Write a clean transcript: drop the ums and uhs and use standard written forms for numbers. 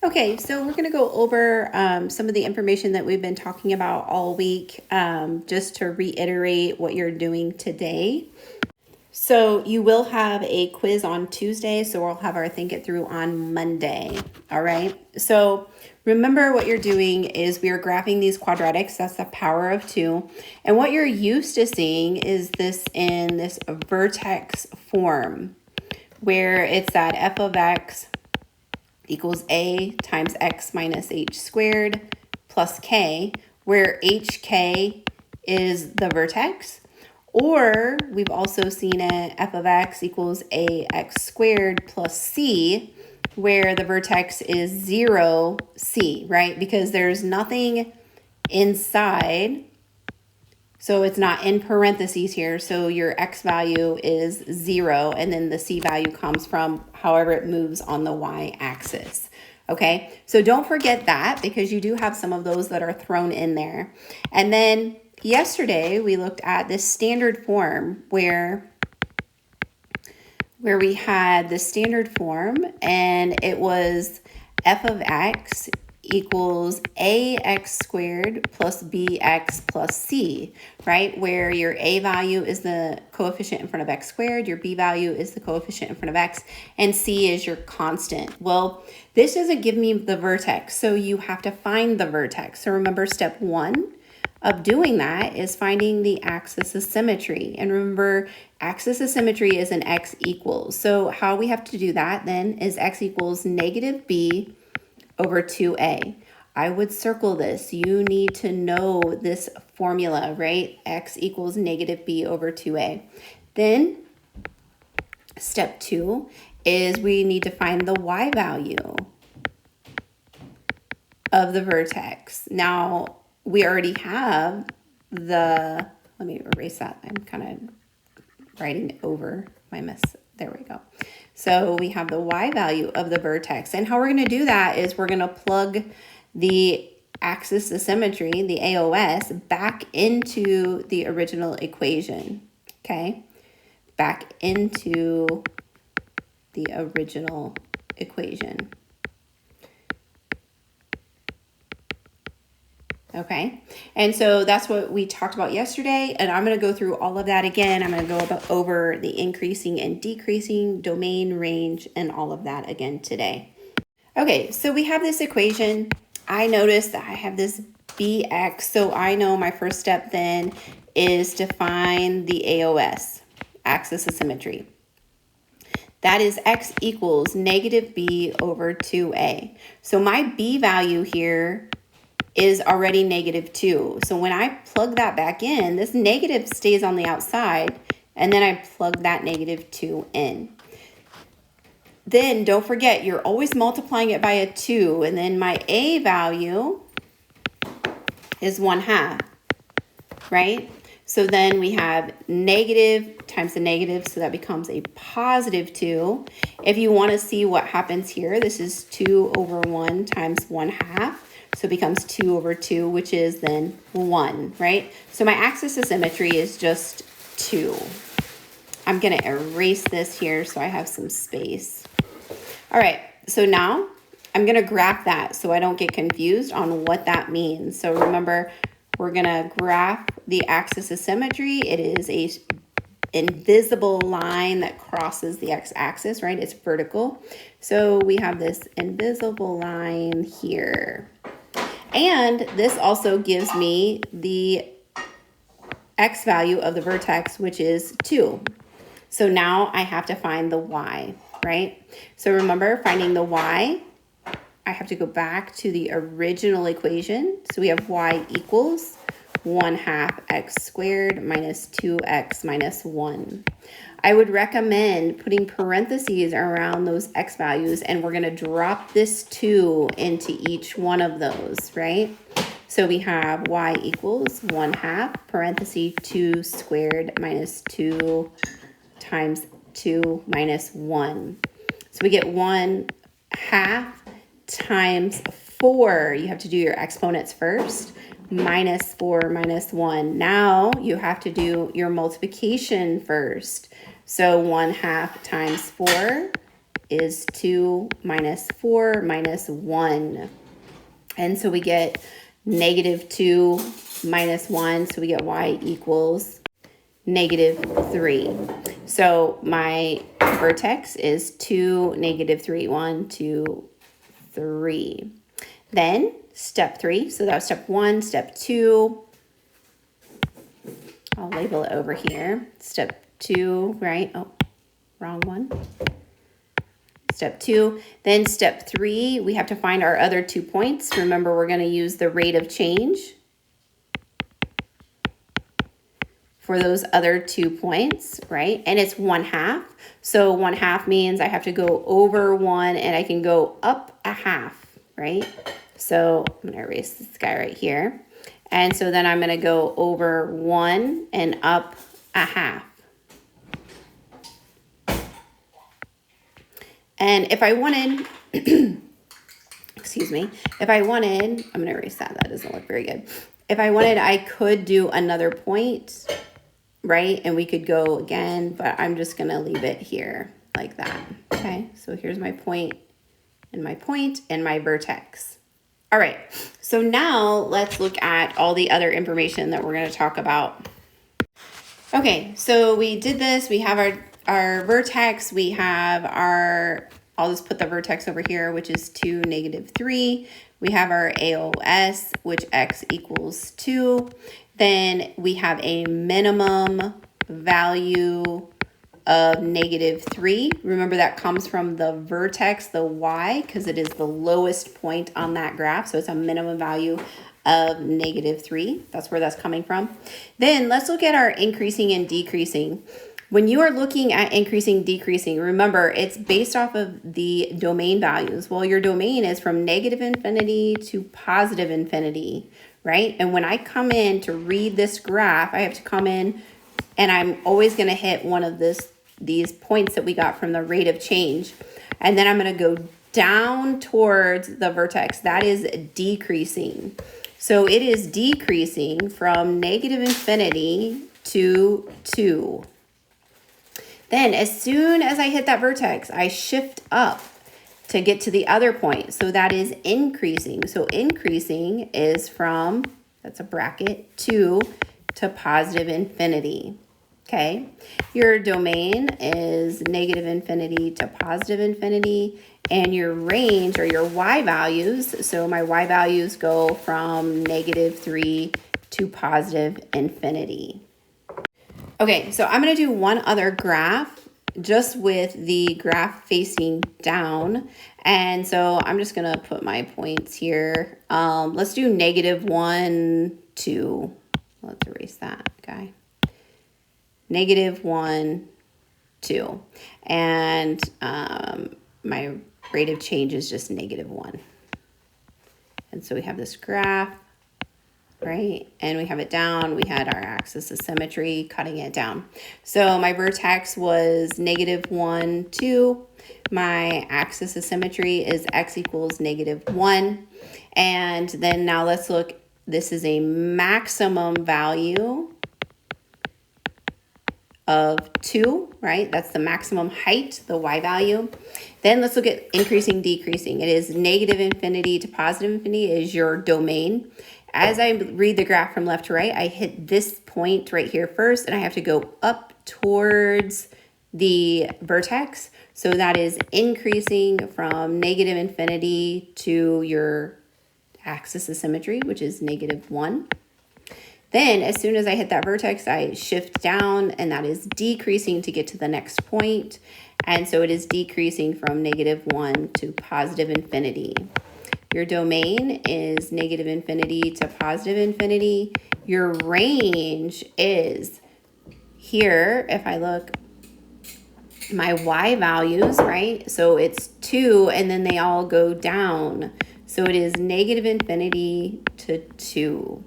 Okay, so we're going to go over some of the information that we've been talking about all week, just to reiterate what you're doing today. So you will have a quiz on Tuesday, so we'll have our Think It Through on Monday, all right? So remember what you're doing is we are graphing these quadratics, that's the power of 2, and what you're used to seeing is this in this vertex form, where it's that f of x equals a times x minus h squared plus k, where hk is the vertex. Or we've also seen it f of x equals ax squared plus c, where the vertex is 0, c, right? Because there's nothing inside, so it's not in parentheses here. So your x value is 0, and then the c value comes from however it moves on the y-axis. Okay, so don't forget that, because you do have some of those that are thrown in there. And then yesterday we looked at this standard form where we had the standard form, and it was f of x equals ax squared plus bx plus c, right? Where your a value is the coefficient in front of x squared, your b value is the coefficient in front of x, and c is your constant. Well, this doesn't give me the vertex, so you have to find the vertex. So remember, step 1 of doing that is finding the axis of symmetry. And remember, axis of symmetry is an x equals. So how we have to do that then is x equals negative b over 2a. I would circle this. You need to know this formula, right? X equals negative b over 2a. Then step 2 is we need to find the y value of the vertex. Now, we already have the, let me erase that. I'm kind of writing over my mess. There we go. So we have the y value of the vertex. And how we're going to do that is we're going to plug the axis of symmetry, the AOS, back into the original equation. Okay? Back into the original equation. Okay, and so that's what we talked about yesterday, and I'm going to go through all of that again. I'm going to go over the increasing and decreasing domain range and all of that again today. Okay, so we have this equation. I noticed that I have this bx, so I know my first step then is to find the AOS, axis of symmetry. That is x equals negative b over 2a. So my b value here is already negative 2. So when I plug that back in, this negative stays on the outside, and then I plug that negative 2 in. Then don't forget, you're always multiplying it by a 2, and then my a value is 1/2, right? So then we have negative times the negative, so that becomes a positive 2. If you want to see what happens here, this is 2 over 1 times 1/2. So it becomes 2 over 2, which is then 1, right? So my axis of symmetry is just 2. I'm going to erase this here so I have some space. All right, so now I'm going to graph that so I don't get confused on what that means. So remember, we're going to graph the axis of symmetry. It is a invisible line that crosses the x-axis, right? It's vertical. So we have this invisible line here. And this also gives me the x value of the vertex, which is 2. So now I have to find the y, right? So remember, finding the y, I have to go back to the original equation. So we have y equals 1/2 x squared minus 2x minus 1. I would recommend putting parentheses around those x values, and we're going to drop this 2 into each one of those, right? So we have y equals 1/2 parenthesis 2 squared minus 2 times 2 minus 1. So we get 1/2 times 4. You have to do your exponents first. Minus 4 minus 1. Now you have to do your multiplication first. So 1/2 times 4 is 2 minus 4 minus 1. And so we get negative 2 minus 1. So we get y equals negative 3. So my vertex is 2, negative 3. 1, 2, 3. Then step 3. So that was step 1. Step 2. I'll label it over here. Step 2, right? Oh, wrong one. Step 2. Then step 3, we have to find our other 2 points. Remember, we're going to use the rate of change for those other 2 points, right? And it's 1/2. So 1/2 means I have to go over 1 and I can go up 1/2, right? So I'm going to erase this guy right here. And so then I'm going to go over 1 and up 1/2. And if I wanted, excuse me, if I wanted, I'm going to erase that. That doesn't look very good. If I wanted, I could do another point, right? And we could go again, but I'm just going to leave it here like that. Okay, so here's my point and my vertex. All right, so now let's look at all the other information that we're going to talk about. Okay, so we did this. We have our vertex. We have our, I'll just put the vertex over here, which is 2, negative 3. We have our AOS, which x equals 2. Then we have a minimum value of negative 3. Remember, that comes from the vertex, the y, because it is the lowest point on that graph. So it's a minimum value of negative 3. That's where that's coming from. Then let's look at our increasing and decreasing. When you are looking at increasing, decreasing, remember, it's based off of the domain values. Well, your domain is from negative infinity to positive infinity, right? And when I come in to read this graph, I have to come in and I'm always going to hit one of these points that we got from the rate of change. And then I'm going to go down towards the vertex. That is decreasing. So it is decreasing from negative infinity to 2. Then as soon as I hit that vertex, I shift up to get to the other point. So that is increasing. So increasing is from, that's a bracket, 2 to positive infinity. Okay, your domain is negative infinity to positive infinity, and your range or your y values, so my y values go from negative 3 to positive infinity. Okay, so I'm going to do one other graph just with the graph facing down. And so I'm just going to put my points here. Let's do negative 1, 2. Let's erase that guy. Negative 1, 2. And my rate of change is just negative 1. And so we have this graph, right? And we have it down. We had our axis of symmetry cutting it down. So my vertex was negative 1, 2. My axis of symmetry is x equals negative 1. And then now let's look. This is a maximum value of 2, right? That's the maximum height, the y value. Then let's look at increasing, decreasing. It is negative infinity to positive infinity is your domain. As I read the graph from left to right, I hit this point right here first, and I have to go up towards the vertex. So that is increasing from negative infinity to your axis of symmetry, which is negative 1. Then as soon as I hit that vertex, I shift down, and that is decreasing to get to the next point. And so it is decreasing from negative 1 to positive infinity. Your domain is negative infinity to positive infinity. Your range is here, if I look, my y values, right? So it's 2, and then they all go down. So it is negative infinity to 2.